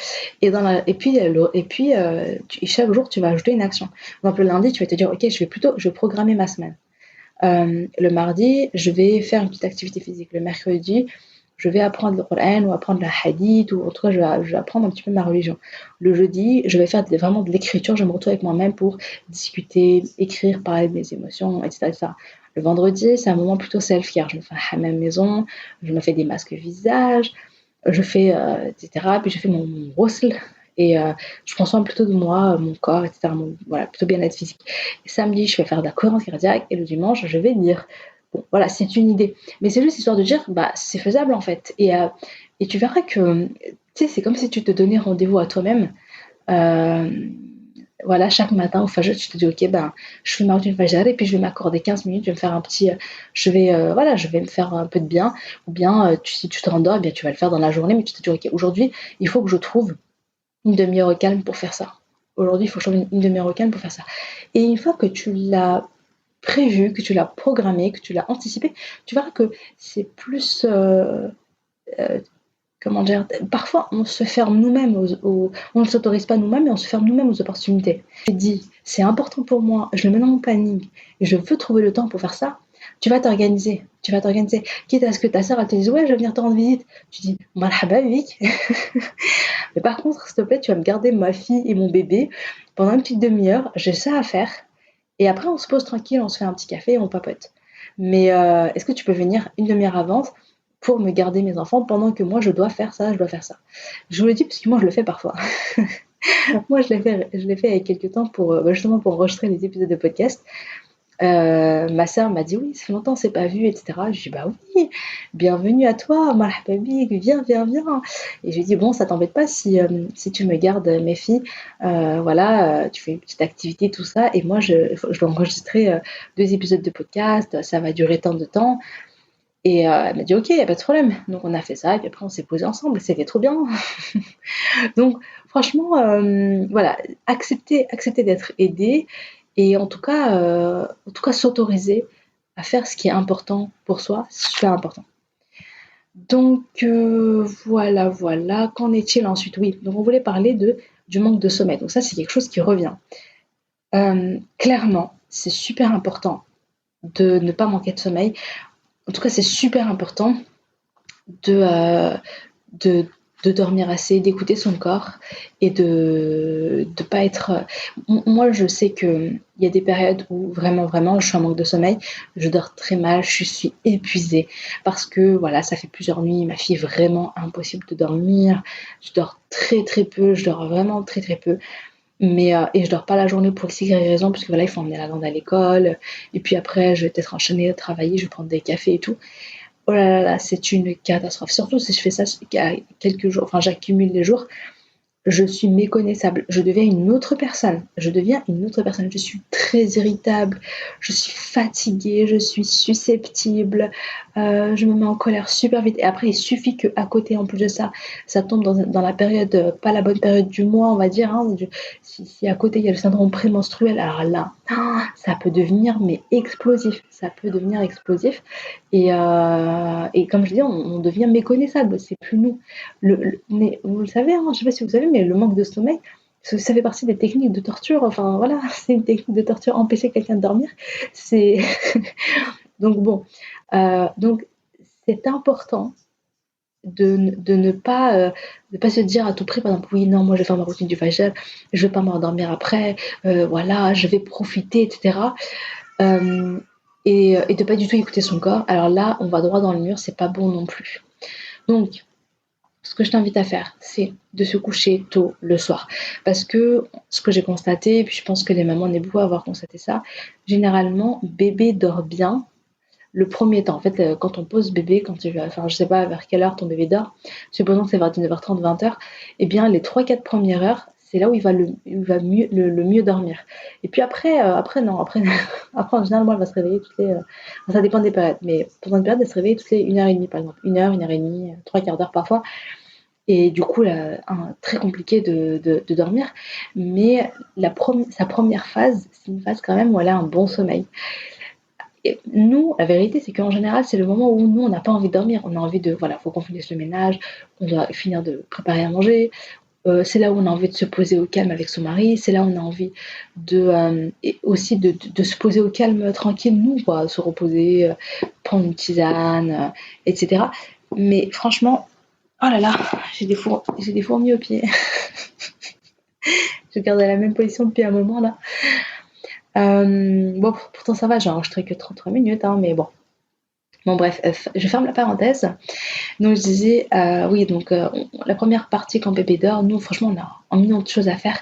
Chaque jour, tu vas ajouter une action. Donc le lundi, tu vas te dire, ok, je vais programmer ma semaine. Le mardi, je vais faire une petite activité physique. Le mercredi, je vais apprendre le Coran ou apprendre la hadith, ou en tout cas, je vais apprendre un petit peu ma religion. Le jeudi, je vais faire vraiment de l'écriture, je me retrouve avec moi-même pour discuter, écrire, parler de mes émotions, etc. etc. Le vendredi, c'est un moment plutôt self-care. Je me fais un hammam maison, je me fais des masques visage, je fais, etc. Puis je fais mon ghusl, et je prends soin plutôt de moi, mon corps, etc. Voilà, plutôt bien-être physique. Et samedi, je vais faire de la cohérence cardiaque, et le dimanche, je vais lire. Bon, voilà, c'est une idée. Mais c'est juste histoire de dire, bah, c'est faisable en fait. Et tu verras que, tu sais, c'est comme si tu te donnais rendez-vous à toi-même. Euh, voilà, chaque matin au Fajr, tu te dis, ok, ben, je fais ma routine Fajr et puis je vais m'accorder 15 minutes, je vais me faire un petit, voilà, je vais me faire un peu de bien. Ou bien, si tu te rendors, eh bien, tu vas le faire dans la journée, mais tu te dis, ok, aujourd'hui, il faut que je trouve une demi-heure au calme pour faire ça. Aujourd'hui, il faut que je trouve une demi-heure au calme pour faire ça. Et une fois que tu l'as prévu, que tu l'as programmé, que tu l'as anticipé, tu verras que c'est plus, euh, comment dire, parfois on se ferme nous-mêmes, on ne s'autorise pas nous-mêmes, mais on se ferme nous-mêmes aux opportunités. Tu te dis, c'est important pour moi, je le mets dans mon planning, et je veux trouver le temps pour faire ça, tu vas t'organiser. Quitte à ce que ta sœur, elle te dise, ouais, je vais venir te rendre visite. Tu dis, marhaba, Vic. Mais par contre, s'il te plaît, tu vas me garder ma fille et mon bébé pendant une petite demi-heure, j'ai ça à faire. Et après, on se pose tranquille, on se fait un petit café et on papote. Mais est-ce que tu peux venir une demi-heure avant pour me garder mes enfants pendant que moi je dois faire ça, je dois faire ça. Je vous le dis parce que moi je le fais parfois. Moi, je l'ai fait il y a quelques temps pour, justement pour enregistrer les épisodes de podcast. Ma sœur m'a dit: «Oui, ça fait longtemps on s'est pas vu et cetera». Je dis: «Bah oui, bienvenue à toi, marhaba bik, viens, viens, viens». Et je lui ai dit: «Bon, ça t'embête pas si tu me gardes mes filles, voilà, tu fais une petite activité, tout ça et moi je dois enregistrer, 2 épisodes de podcast, ça va durer tant de temps». Et elle m'a dit: «OK, y a pas de problème». Donc on a fait ça et puis après on s'est posé ensemble, c'était trop bien. Donc franchement, voilà, accepter d'être aidé et en tout cas s'autoriser à faire ce qui est important pour soi, c'est super important. Donc voilà, voilà. Qu'en est-il ensuite? Oui, donc on voulait parler du manque de sommeil. Donc ça, c'est quelque chose qui revient. Clairement, c'est super important de ne pas manquer de sommeil. En tout cas, c'est super important de, de, de dormir assez, d'écouter son corps et de pas être. Moi, je sais qu'il y a des périodes où vraiment, vraiment, je suis en manque de sommeil, je dors très mal, je suis épuisée parce que voilà, ça fait plusieurs nuits, ma fille est vraiment impossible de dormir, je dors très très peu, je dors vraiment très très peu. Mais, et je dors pas la journée pour x, y raison, parce que voilà, il faut emmener la grande à l'école, et puis après, je vais peut-être enchaîner à travailler, je vais prendre des cafés et tout. Oh là là là, c'est une catastrophe. Surtout si je fais ça quelques jours, enfin j'accumule les jours, je suis méconnaissable. Je deviens une autre personne. Je deviens une autre personne. Je suis très irritable. Je suis fatiguée. Je suis susceptible. Je me mets en colère super vite. Et après, il suffit qu'à côté, en plus de ça, ça tombe dans la période, pas la bonne période du mois, on va dire. Hein, si à côté, il y a le syndrome prémenstruel, alors là, ça peut devenir mais explosif. Ça peut devenir explosif. Et comme je dis, on devient méconnaissable. C'est plus nous. Mais vous le savez, hein, je ne sais pas si vous savez, mais le manque de sommeil, ça fait partie des techniques de torture. Enfin voilà, c'est une technique de torture, empêcher quelqu'un de dormir. C'est donc bon, donc c'est important de ne pas se dire à tout prix, par exemple, oui, non, moi je vais faire ma routine du fajr, je vais pas m'endormir après, voilà, je vais profiter, etc. Euh, et de pas du tout écouter son corps. Alors là, on va droit dans le mur, c'est pas bon non plus. Donc ce que je t'invite à faire, c'est de se coucher tôt le soir. Parce que ce que j'ai constaté, et puis je pense que les mamans n'est beaucoup à avoir constaté ça, généralement, bébé dort bien le premier temps. En fait, quand on pose bébé, quand tu vas, enfin, je sais pas vers quelle heure ton bébé dort, supposons que c'est vers 19h30, 20h, eh bien, les 3-4 premières heures, c'est là où il va mieux, le mieux dormir. Et puis après non, après, après en général, moi, elle va se réveiller toutes les. Ça dépend des périodes, mais pendant une période, elle se réveille toutes les 1h30, par exemple. 1h, 1h30, 3 quarts d'heure parfois. Et du coup, là, très compliqué de dormir. Mais sa première phase, c'est une phase quand même où elle a un bon sommeil. Et nous, la vérité, c'est qu'en général, c'est le moment où nous, on n'a pas envie de dormir. On a envie de, voilà, faut qu'on finisse le ménage, on doit finir de préparer à manger. C'est là où on a envie de se poser au calme avec son mari. C'est là où on a envie et aussi de se poser au calme tranquille, nous, quoi, se reposer, prendre une tisane, etc. Mais franchement, oh là là, j'ai des fourmis aux pieds. Je garde la même position depuis un moment là. Bon, pourtant ça va, j'ai enregistré que 33 minutes, hein, mais bon. Bon bref, je ferme la parenthèse. Donc je disais, oui, donc la première partie quand bébé dort, nous franchement on a un million de choses à faire.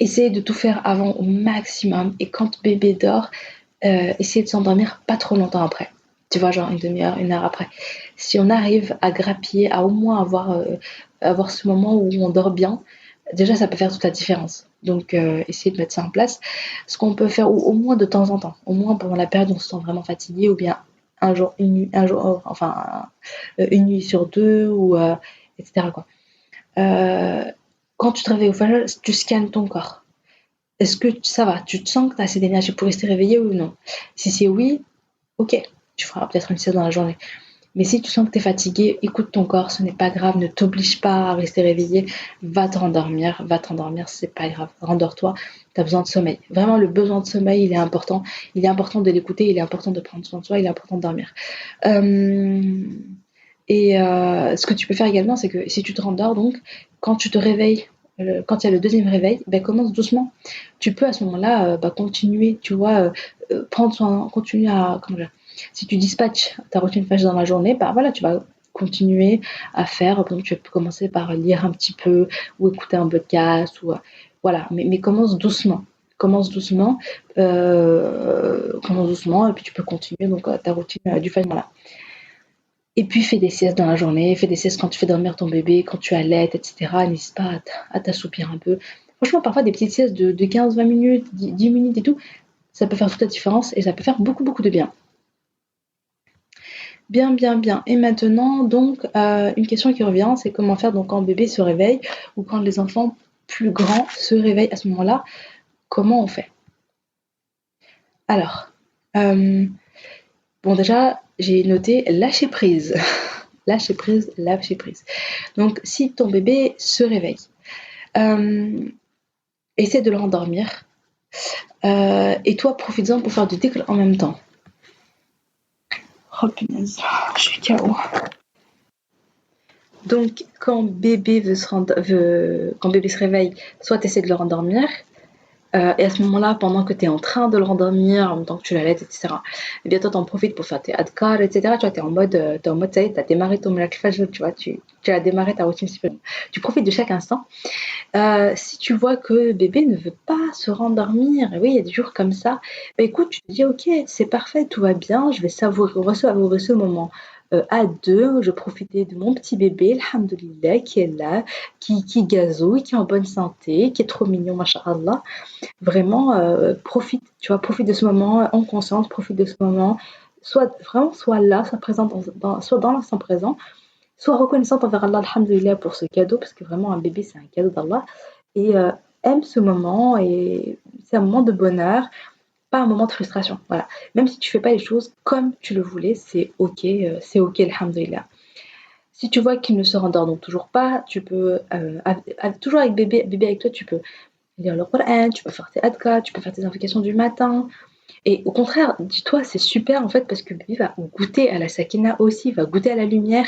Essayez de tout faire avant au maximum. Et quand bébé dort, essayez de s'endormir pas trop longtemps après. Tu vois, genre une demi-heure, 1 heure après. Si on arrive à grappiller, à au moins avoir ce moment où on dort bien, déjà ça peut faire toute la différence. Donc essayez de mettre ça en place. Ce qu'on peut faire au moins de temps en temps, au moins pendant la période où on se sent vraiment fatigué, ou bien un jour, une nuit, enfin une nuit sur deux, ou etc. quoi. Euh, Quand tu te réveilles au fajr, tu scannes ton corps. Est-ce que ça va? Tu te sens que tu as assez d'énergie pour rester réveillé ou non? Si c'est oui, ok, tu feras peut-être une sieste dans la journée. Mais si tu sens que tu es fatigué, écoute ton corps, ce n'est pas grave, ne t'oblige pas à rester réveillé, va t'endormir, c'est pas grave, rendors-toi, tu as besoin de sommeil. Vraiment, le besoin de sommeil, il est important de l'écouter, il est important de prendre soin de soi, il est important de dormir. Euh, ce que tu peux faire également, c'est que si tu te rendors, donc, quand tu te réveilles, quand il y a le deuxième réveil, ben, commence doucement. Tu peux à ce moment-là continuer, tu vois, prendre soin, continuer à. Comment dire, si tu dispatches ta routine flash dans la journée, bah voilà, tu vas continuer à faire. Par exemple, tu peux commencer par lire un petit peu ou écouter un podcast ou voilà, mais commence doucement. Commence doucement et puis tu peux continuer donc ta routine du facilement là. Et puis fais des siestes dans la journée, fais des siestes quand tu fais dormir ton bébé, quand tu allaites, etc. N'hésite pas à t'assoupir un peu. Franchement, parfois des petites siestes de 15-20 minutes, 10 minutes et tout, ça peut faire toute la différence et ça peut faire beaucoup, beaucoup de bien. Bien, bien, bien. Et maintenant, donc, une question qui revient, c'est comment faire donc quand le bébé se réveille ou quand les enfants plus grands se réveillent à ce moment-là, comment on fait? Alors, bon déjà, j'ai noté lâcher prise. Lâcher prise, lâcher prise. Donc, si ton bébé se réveille, essaie de le rendormir et toi, profites-en pour faire du dhikr en même temps. Oh punaise, je suis KO. Donc, quand bébé quand bébé se réveille, soit tu essaies de le rendormir, et à ce moment-là, pendant que tu es en train de le rendormir, en même temps que tu l'allaites, etc., et bien toi, t'en profites pour faire tes adkar, etc. Tu vois, t'es en mode, ça y est, t'as démarré ton miracle fajr, tu vois, tu as démarré ta routine spirituelle. Tu profites de chaque instant. Si tu vois que bébé ne veut pas se rendormir, et oui, il y a des jours comme ça, bah écoute, tu te dis, ok, c'est parfait, tout va bien, je vais savourer ce moment à deux, je profitais de mon petit bébé, alhamdoulilah, qui est là, qui gazouille, qui est en bonne santé, qui est trop mignon, masha'Allah. Vraiment, profite, tu vois, profite de ce moment en conscience, profite de ce moment, soit là, soit présent soit dans l'instant présent, soit reconnaissante envers Allah, alhamdoulilah, pour ce cadeau, parce que vraiment un bébé c'est un cadeau d'Allah, et aime ce moment, et c'est un moment de bonheur, pas un moment de frustration. Voilà. Même si tu fais pas les choses comme tu le voulais, c'est ok, alhamdoulilah. Si tu vois qu'il ne se rendort donc toujours pas, tu peux, toujours avec bébé avec toi, tu peux lire le Coran, tu peux faire tes adkas, tu peux faire tes invocations du matin. Et au contraire, dis-toi, c'est super en fait parce que bébé va goûter à la sakina aussi, va goûter à la lumière.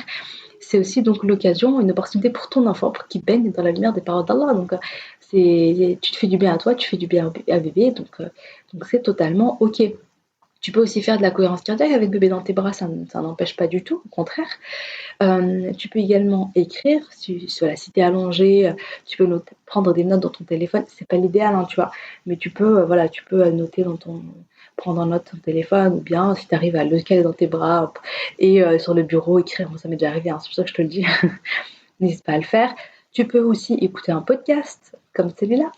C'est aussi donc l'occasion, une opportunité pour ton enfant pour qu'il baigne dans la lumière des paroles d'Allah. Donc tu te fais du bien à toi, tu fais du bien à bébé, donc c'est totalement ok. Tu peux aussi faire de la cohérence cardiaque avec bébé dans tes bras, ça n'empêche pas du tout, au contraire. Tu peux également écrire, si tu es allongé, tu peux prendre des notes dans ton téléphone. C'est pas l'idéal, hein, tu vois, mais tu peux, voilà, tu peux noter prendre en note ton téléphone, ou bien si tu arrives à le caler dans tes bras et sur le bureau écrire. Bon, ça m'est déjà arrivé, hein, c'est pour ça que je te le dis. N'hésite pas à le faire. Tu peux aussi écouter un podcast comme celui-là,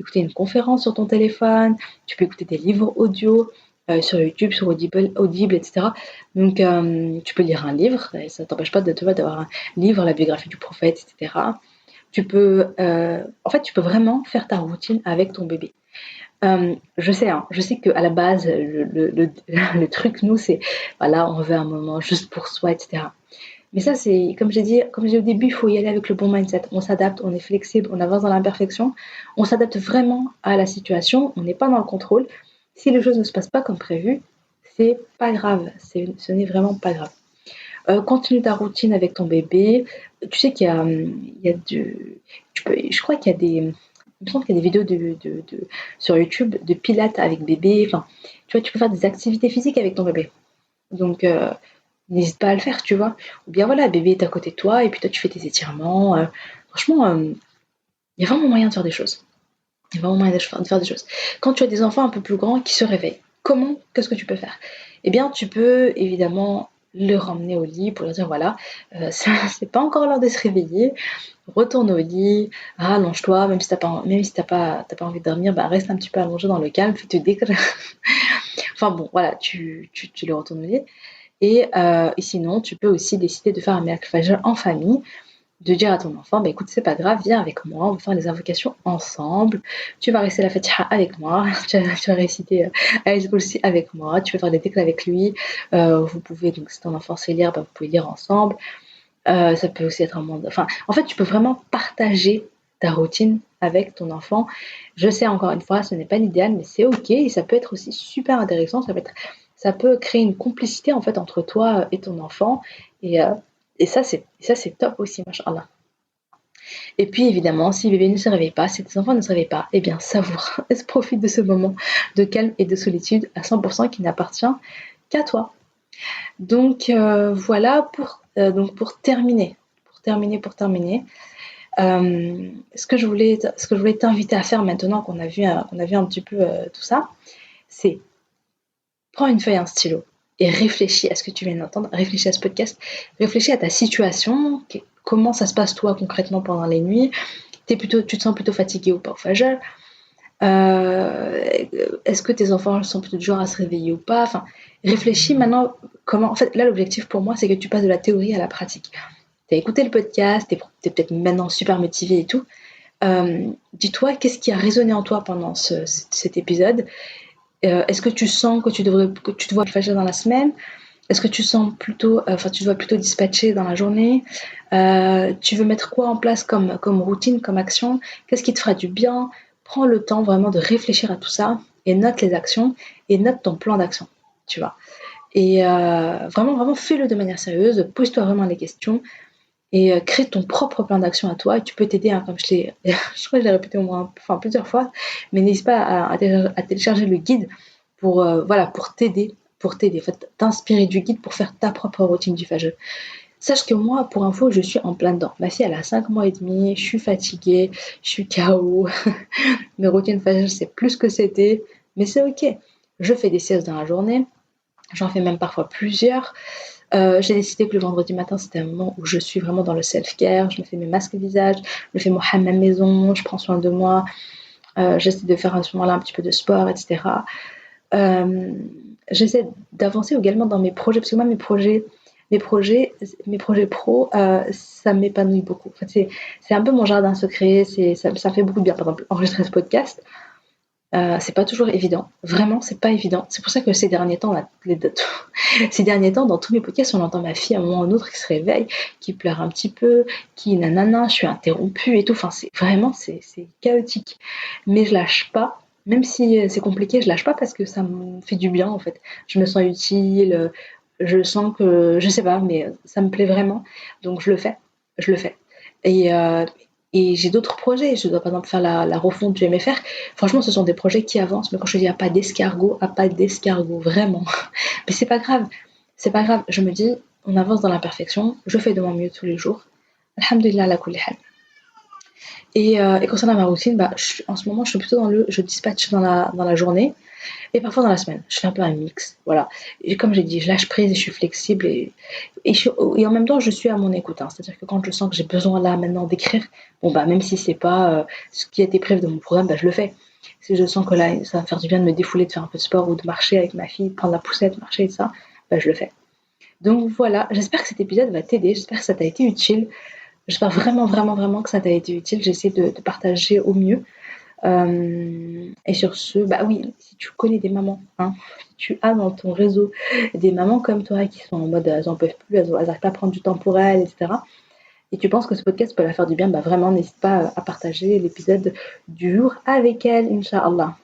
écouter une conférence sur ton téléphone, tu peux écouter des livres audio sur YouTube, sur Audible, etc. Donc tu peux lire un livre, et ça ne t'empêche pas d'avoir un livre, la biographie du prophète, etc. Tu peux vraiment faire ta routine avec ton bébé. Je sais qu'à la base, le truc, nous, c'est, voilà, on veut un moment juste pour soi, etc. Mais ça, c'est, comme j'ai dit au début, il faut y aller avec le bon mindset. On s'adapte, on est flexible, on avance dans l'imperfection. On s'adapte vraiment à la situation, on n'est pas dans le contrôle. Si les choses ne se passent pas comme prévu, c'est pas grave, ce n'est vraiment pas grave. Continue ta routine avec ton bébé. Tu sais qu'il y a, je crois qu'il y a il me semble qu'il y a des vidéos sur YouTube de pilates avec bébé. Enfin, tu vois, tu peux faire des activités physiques avec ton bébé. Donc, n'hésite pas à le faire, tu vois. Ou bien voilà, bébé est à côté de toi et puis toi tu fais tes étirements. Franchement, il y a vraiment moyen de faire des choses. Il y a vraiment moyen de faire des choses. Quand tu as des enfants un peu plus grands qui se réveillent, qu'est-ce que tu peux faire? Eh bien, tu peux évidemment le ramener au lit pour leur dire voilà, c'est pas encore l'heure de se réveiller, retourne au lit, allonge-toi, même si t'as pas envie de dormir, bah reste un petit peu allongé dans le calme, fais-te décre. Enfin bon, voilà, tu les retournes au lit. Et sinon, tu peux aussi décider de faire un miracle fajr en famille, de dire à ton enfant, bah écoute, c'est pas grave, viens avec moi, on va faire les invocations ensemble, tu vas réciter la Fatiha avec moi, tu vas réciter Ayatul Kursi avec moi, tu vas faire des déclats avec lui, vous pouvez, donc si ton enfant sait lire, bah, vous pouvez lire ensemble, ça peut aussi être un monde, enfin, en fait, tu peux vraiment partager ta routine avec ton enfant. Je sais, encore une fois, ce n'est pas l'idéal, mais c'est ok, et ça peut être aussi super intéressant, ça peut créer une complicité en fait entre toi et ton enfant, et, euh, et ça c'est top aussi, machallah. Et puis évidemment, si bébé ne se réveille pas, si tes enfants ne se réveillent pas, eh bien savoure, profite de ce moment de calme et de solitude à 100% qui n'appartient qu'à toi. Donc voilà pour Donc pour terminer, ce que je voulais t'inviter à faire maintenant qu'on a vu un petit peu tout ça, c'est prends une feuille et un stylo et réfléchis à ce que tu viens d'entendre, réfléchis à ce podcast, réfléchis à ta situation, comment ça se passe toi concrètement pendant les nuits, tu te sens plutôt fatigué ou pas au fajr, est-ce que tes enfants sont plutôt du genre à se réveiller ou pas, enfin réfléchis maintenant comment, en fait là l'objectif pour moi c'est que tu passes de la théorie à la pratique. T'as écouté le podcast, t'es peut-être maintenant super motivé et tout. Dis-toi qu'est-ce qui a résonné en toi pendant cet épisode. Est-ce que tu sens que tu te vois le faire dans la semaine? Est-ce que tu sens plutôt, tu te vois plutôt dispatché dans la journée? Tu veux mettre quoi en place comme routine, comme action? Qu'est-ce qui te fera du bien? Prends le temps vraiment de réfléchir à tout ça et note les actions et note ton plan d'action, tu vois. Et vraiment fais-le de manière sérieuse, pose-toi vraiment les questions et crée ton propre plan d'action à toi. Et tu peux t'aider, hein, comme je crois que je l'ai répété au moins, enfin plusieurs fois, mais n'hésite pas à télécharger le guide pour t'aider, en fait, t'inspirer du guide pour faire ta propre routine du fajr. Sache que moi, pour info, je suis en plein dedans. Ma fille, elle a 5 mois et demi, je suis fatiguée, je suis KO. Mes routines fajr, c'est plus que c'était, mais c'est ok. Je fais des siestes dans la journée, j'en fais même parfois plusieurs. J'ai décidé que le vendredi matin, c'était un moment où je suis vraiment dans le self-care. Je me fais mes masques visage, je fais mon hammam maison, je prends soin de moi. J'essaie de faire à ce moment-là un petit peu de sport, etc. Euh, J'essaie d'avancer également dans mes projets, parce que moi, mes projets, mes projets pro, ça m'épanouit beaucoup. En fait, c'est un peu mon jardin secret, ça fait beaucoup de bien. Par exemple, enregistrer ce podcast, c'est pas toujours évident. Vraiment, c'est pas évident. C'est pour ça que ces derniers temps, ces derniers temps, dans tous mes podcasts, on entend ma fille à un moment ou un autre qui se réveille, qui pleure un petit peu, qui nanana, je suis interrompue et tout. Enfin, c'est chaotique. Mais je lâche pas. Même si c'est compliqué, je lâche pas parce que ça me fait du bien en fait. Je me sens utile, je sens que, je sais pas, mais ça me plaît vraiment. Donc je le fais. Et, et j'ai d'autres projets. Je dois par exemple faire la refonte du MFR. Franchement, ce sont des projets qui avancent, mais quand je dis à pas d'escargot, vraiment. Mais c'est pas grave, c'est pas grave. Je me dis, on avance dans l'imperfection, je fais de mon mieux tous les jours. Alhamdulillah la kulli hal. Et concernant ma routine, en ce moment, je suis plutôt je dispatche dans la journée et parfois dans la semaine. Je fais un peu un mix, voilà. Et comme j'ai dit, je lâche prise et je suis flexible et en même temps, je suis à mon écoute, hein. C'est-à-dire que quand je sens que j'ai besoin là maintenant d'écrire, bon même si c'est pas ce qui a été prévu de mon programme, je le fais. Si je sens que là, ça va faire du bien de me défouler, de faire un peu de sport ou de marcher avec ma fille, de prendre la poussette, marcher et ça, je le fais. Donc voilà, j'espère que cet épisode va t'aider, j'espère que ça t'a été utile. J'espère vraiment que ça t'a été utile. J'essaie de partager au mieux. Et sur ce, oui, si tu connais des mamans, hein, si tu as dans ton réseau des mamans comme toi qui sont en mode elles n'en peuvent plus, elles n'arrivent pas à prendre du temps pour elles, etc. Et tu penses que ce podcast peut leur faire du bien, vraiment, n'hésite pas à partager l'épisode du jour avec elles, Inch'Allah.